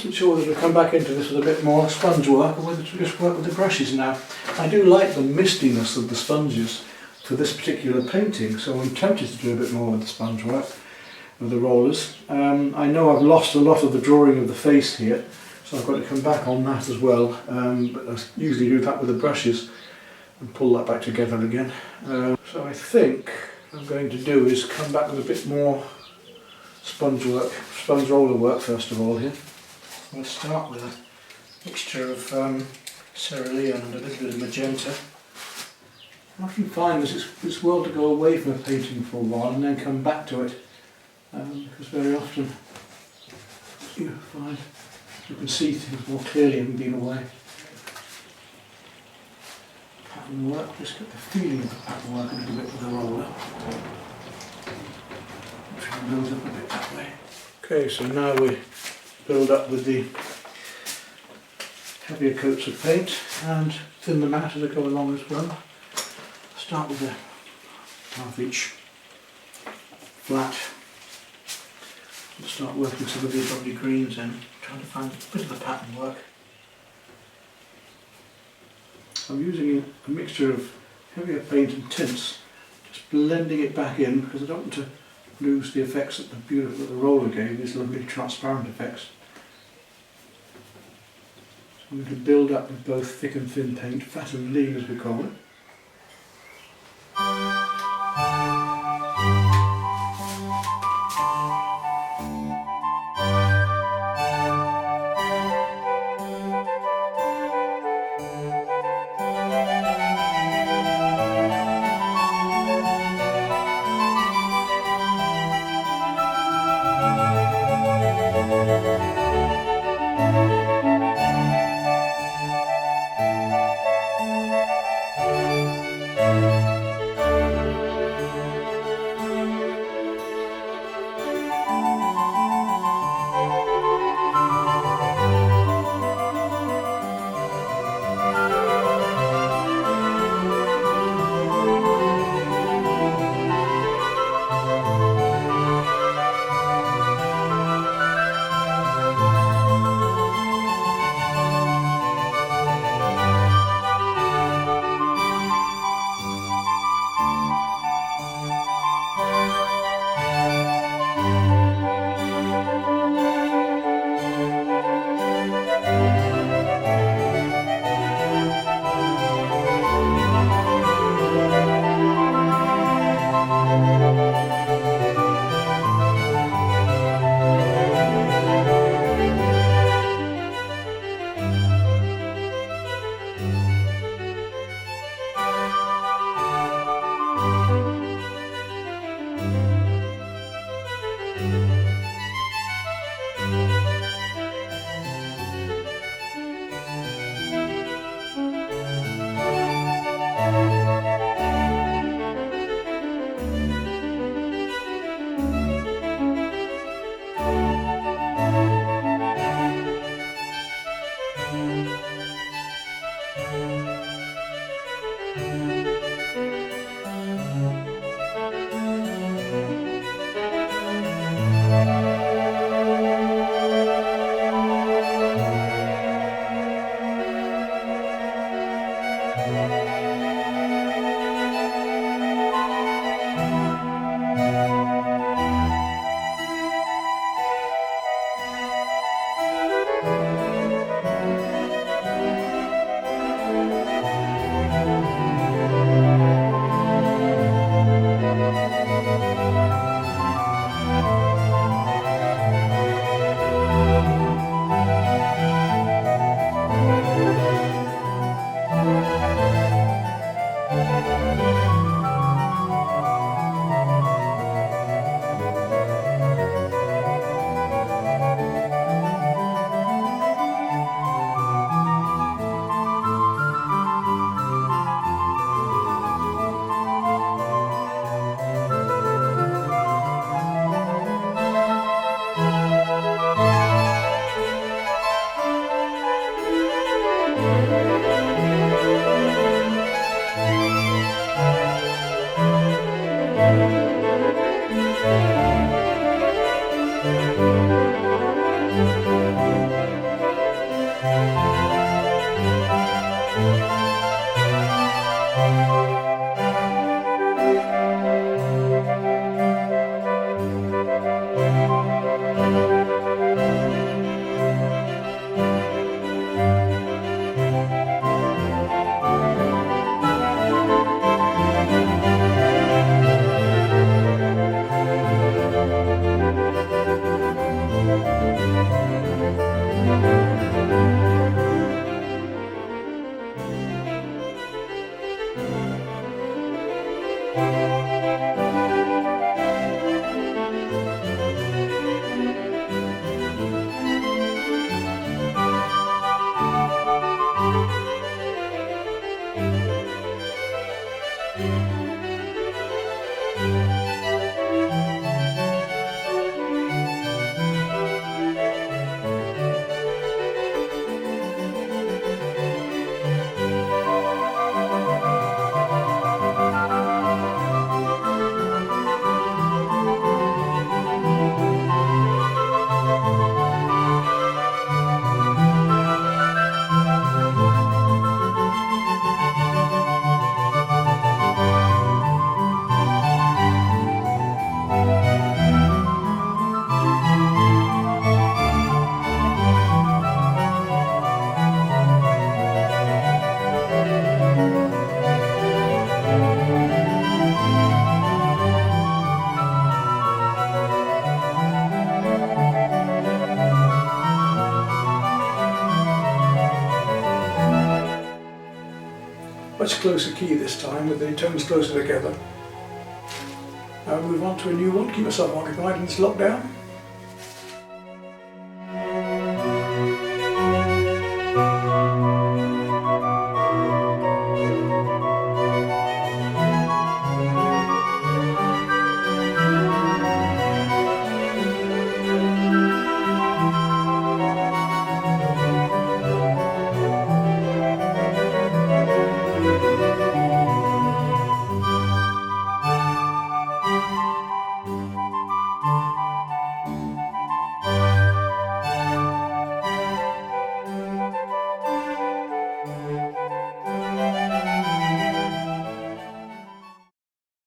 wasn't sure whether to come back into this with a bit more sponge work or whether to just work with the brushes now. I do like the mistiness of the sponges for this particular painting, so I'm tempted to do a bit more with the sponge work, with the rollers. I know I've lost a lot of the drawing of the face here, so I've got to come back on that as well, but I usually do that with the brushes and pull that back together again. So I think what I'm going to do is come back with a bit more sponge roller work first of all here. I'm going to start with a mixture of cerulean and a little bit of magenta. I often find that it's well to go away from a painting for a while and then come back to it, because very often you find you can see things more clearly having been away. Pattern work, just get the feeling of the pattern work a little bit with the roller. Try and build up a bit that way. Okay, so now we build up with the heavier coats of paint and thin them out as I go along as well. Start with a half inch flat and start working some of the lovely greens in, trying to find a bit of the pattern work. I'm using a mixture of heavier paint and tints, just blending it back in because I don't want to lose the effects that the roller gave, these lovely transparent effects. So I'm going to build up with both thick and thin paint, fat and lean as we call it. Much closer key this time with the tones closer together. Now move on to a new one, keep yourself occupied in this lockdown.